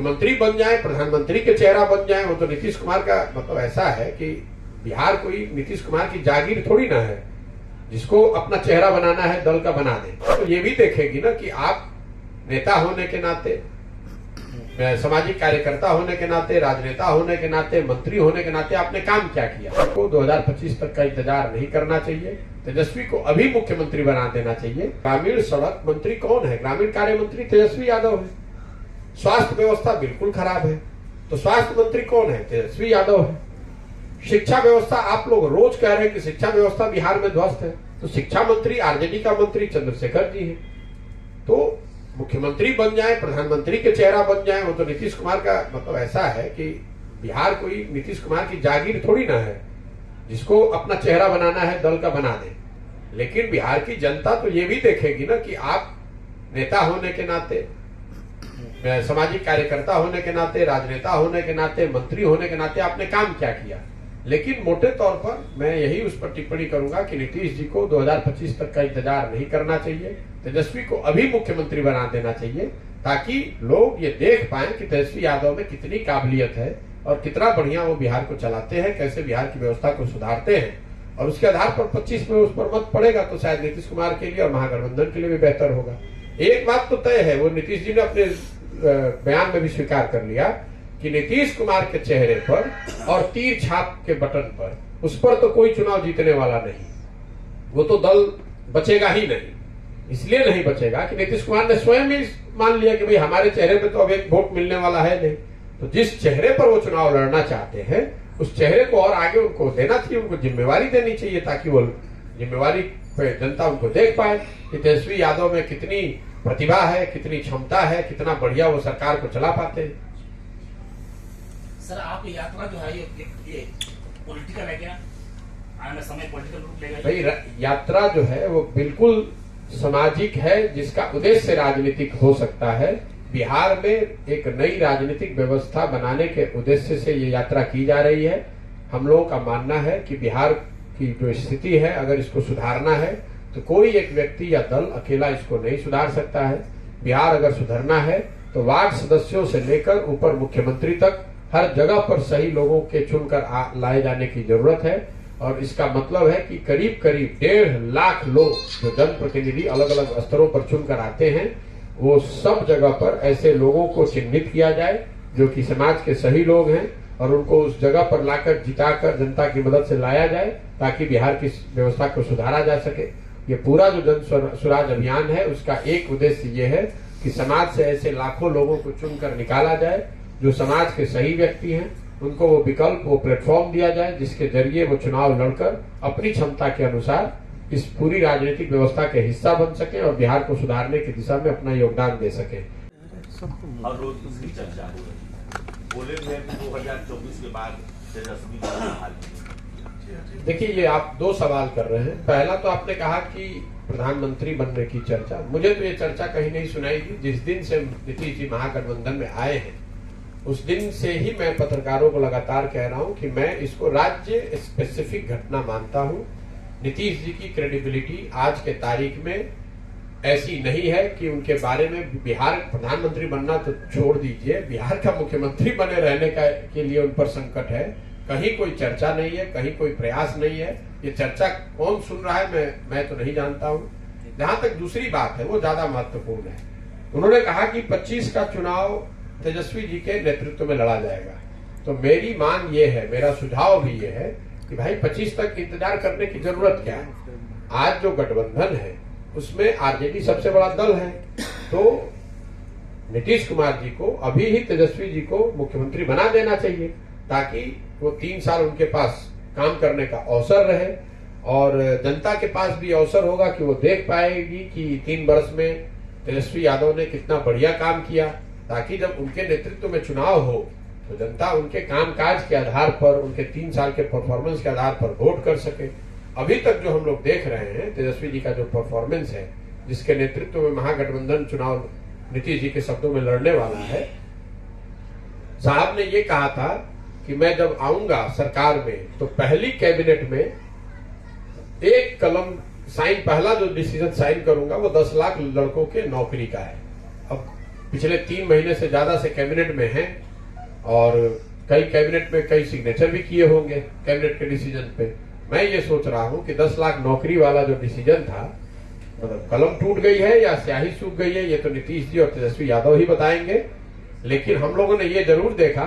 मंत्री बन जाए, प्रधानमंत्री के चेहरा बन जाए, वो तो नीतीश कुमार का मतलब ऐसा है कि बिहार कोई नीतीश कुमार की जागीर थोड़ी ना है जिसको अपना चेहरा बनाना है दल का बना दे। तो ये भी देखेगी ना कि आप नेता होने के नाते, सामाजिक कार्यकर्ता होने के नाते, राजनेता होने के नाते, मंत्री होने के नाते आपने काम क्या किया। को 2025 तक का इंतजार नहीं करना चाहिए। तेजस्वी को अभी मुख्यमंत्री बना देना चाहिए। ग्रामीण सड़क मंत्री कौन है? ग्रामीण कार्य मंत्री तेजस्वी यादव है। स्वास्थ्य व्यवस्था बिल्कुल खराब है, तो स्वास्थ्य मंत्री कौन है? तेजस्वी यादव है। शिक्षा व्यवस्था, आप लोग रोज कह रहे हैं कि शिक्षा व्यवस्था बिहार में ध्वस्त है, तो शिक्षा मंत्री आरजेडी का मंत्री चंद्रशेखर जी है। तो मुख्यमंत्री बन जाए, प्रधानमंत्री के चेहरा बन जाए, वो तो नीतीश कुमार का मतलब ऐसा है कि बिहार कोई नीतीश कुमार की जागीर थोड़ी ना है जिसको अपना चेहरा बनाना है दल का बना दे। लेकिन बिहार की जनता तो ये भी देखेगी ना कि आप नेता होने के नाते, सामाजिक कार्यकर्ता होने के नाते, राजनेता होने के नाते, मंत्री होने के नाते आपने काम क्या किया। लेकिन मोटे तौर पर मैं यही उस पर टिप्पणी करूंगा कि नीतीश जी को 2025 तक का इंतजार नहीं करना चाहिए। तेजस्वी को अभी मुख्यमंत्री बना देना चाहिए ताकि लोग ये देख पाएं कि तेजस्वी यादव में कितनी काबिलियत है और कितना बढ़िया वो बिहार को चलाते हैं, कैसे बिहार की व्यवस्था को सुधारते हैं। और उसके आधार पर 25 में उस पर मत पड़ेगा तो शायद नीतीश कुमार के लिए और महागठबंधन के लिए भी बेहतर होगा। एक बात तो तय है, वो नीतीश जी ने अपने बयान में भी स्वीकार कर लिया कि नीतीश कुमार के चेहरे पर और तीर छाप के बटन पर, उस पर तो कोई चुनाव जीतने वाला नहीं, वो तो दल बचेगा ही नहीं। इसलिए नहीं बचेगा कि नीतीश कुमार ने स्वयं ही मान लिया कि भाई हमारे चेहरे पे तो अब एक वोट मिलने वाला है नहीं। तो जिस चेहरे पर वो चुनाव लड़ना चाहते हैं उस चेहरे को और आगे उनको देना चाहिए, उनको जिम्मेवारी देनी चाहिए ताकि वो जिम्मेवारी पे जनता उनको देख पाए कि तेजस्वी यादव में कितनी प्रतिभा है, कितनी क्षमता है, कितना बढ़िया वो सरकार को चला पाते हैं। सर, आपकी यात्रा जो है ये पॉलिटिकल है क्या? आने समय पॉलिटिकल रूप लेगा? भाई यात्रा जो है वो बिल्कुल सामाजिक है, जिसका उद्देश्य राजनीतिक हो सकता है। बिहार में एक नई राजनीतिक व्यवस्था बनाने के उद्देश्य से ये यात्रा की जा रही है। हम लोगों का मानना है कि बिहार की जो स्थिति है, अगर इसको सुधारना है तो कोई एक व्यक्ति या दल अकेला इसको नहीं सुधार सकता है। बिहार अगर सुधरना है तो वार्ड सदस्यों से लेकर ऊपर मुख्यमंत्री तक हर जगह पर सही लोगों के चुनकर लाए जाने की जरूरत है। और इसका मतलब है कि करीब करीब 1.5 लाख लोग जो जनप्रतिनिधि अलग अलग स्तरों पर चुनकर आते हैं, वो सब जगह पर ऐसे लोगों को चिन्हित किया जाए जो कि समाज के सही लोग हैं और उनको उस जगह पर लाकर जिताकर जनता की मदद से लाया जाए ताकि बिहार की व्यवस्था को सुधारा जा सके। ये पूरा जो जन स्वराज अभियान है उसका एक उद्देश्य ये है कि समाज से ऐसे लाखों लोगों को चुनकर निकाला जाए जो समाज के सही व्यक्ति हैं, उनको वो विकल्प, वो प्लेटफॉर्म दिया जाए जिसके जरिए वो चुनाव लड़कर अपनी क्षमता के अनुसार इस पूरी राजनीतिक व्यवस्था के हिस्सा बन सके और बिहार को सुधारने की दिशा में अपना योगदान दे सके। हर रोज उसकी चर्चा हो रही है, बोले हुए 2024 के बाद तेजस्वी बहाल। देखिए, ये आप दो सवाल कर रहे हैं। पहला तो आपने कहा कि प्रधानमंत्री बनने की चर्चा, मुझे तो ये चर्चा कहीं नहीं सुनाई दी। जिस दिन से नीतीश जी महागठबंधन में आए हैं उस दिन से ही मैं पत्रकारों को लगातार कह रहा हूं कि मैं इसको राज्य स्पेसिफिक घटना मानता हूं। नीतीश जी की क्रेडिबिलिटी आज के तारीख में ऐसी नहीं है कि उनके बारे में बिहार प्रधानमंत्री बनना तो छोड़ दीजिए, बिहार का मुख्यमंत्री बने रहने का के लिए उन पर संकट है। कहीं कोई चर्चा नहीं है, कहीं कोई प्रयास नहीं है। ये चर्चा कौन सुन रहा है मैं तो नहीं जानता हूं। जहां तक दूसरी बात है वो ज्यादा महत्वपूर्ण है। उन्होंने कहा कि 25 का चुनाव तेजस्वी जी के नेतृत्व में लड़ा जाएगा। तो मेरी मांग ये है, मेरा सुझाव भी ये है कि भाई 25 तक इंतजार करने की जरूरत क्या है। आज जो गठबंधन है उसमें आरजेडी सबसे बड़ा दल है, तो नीतीश कुमार जी को अभी ही तेजस्वी जी को मुख्यमंत्री बना देना चाहिए ताकि वो 3 साल उनके पास काम करने का अवसर रहे और जनता के पास भी अवसर होगा कि वो देख पाएगी कि 3 वर्ष में तेजस्वी यादव ने कितना बढ़िया काम किया, ताकि जब उनके नेतृत्व में चुनाव हो तो जनता उनके कामकाज के आधार पर, उनके 3 साल के परफॉर्मेंस के आधार पर वोट कर सके। अभी तक जो हम लोग देख रहे हैं तेजस्वी जी का जो परफॉर्मेंस है, जिसके नेतृत्व में महागठबंधन चुनाव नीतीश जी के शब्दों में लड़ने वाला है। साहब ने ये कहा था कि मैं जब आऊंगा सरकार में तो पहली कैबिनेट में एक कलम साइन, पहला जो डिसीजन साइन करूंगा वो 10 लाख लड़कों के नौकरी का है। अब पिछले 3 महीने से ज्यादा से कैबिनेट में हैं और कई कैबिनेट में कई सिग्नेचर भी किए होंगे कैबिनेट के डिसीजन पे। मैं ये सोच रहा हूं कि 10 लाख नौकरी वाला जो डिसीजन था, मतलब कलम टूट गई है या स्याही सूख गई है, ये तो नीतीश जी और तेजस्वी यादव ही बताएंगे। लेकिन हम लोगों ने ये जरूर देखा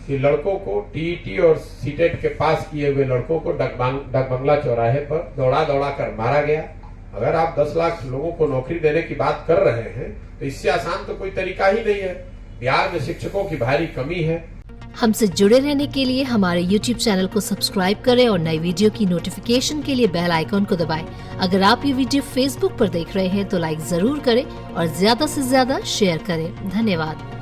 कि लड़कों को टीईटी और सीटेट के पास किए हुए लड़कों को डाकबंगला चौराहे पर दौड़ा दौड़ा कर मारा गया। अगर आप 10 लाख लोगों को नौकरी देने की बात कर रहे हैं तो इससे आसान तो कोई तरीका ही नहीं है। बिहार में शिक्षकों की भारी कमी है। हमसे जुड़े रहने के लिए हमारे YouTube चैनल को सब्सक्राइब करें और नई वीडियो की नोटिफिकेशन के लिए बेल आइकॉन को दबाएं। अगर आप ये वीडियो Facebook पर देख रहे हैं तो लाइक जरूर करें और ज्यादा से ज्यादा शेयर करें। धन्यवाद।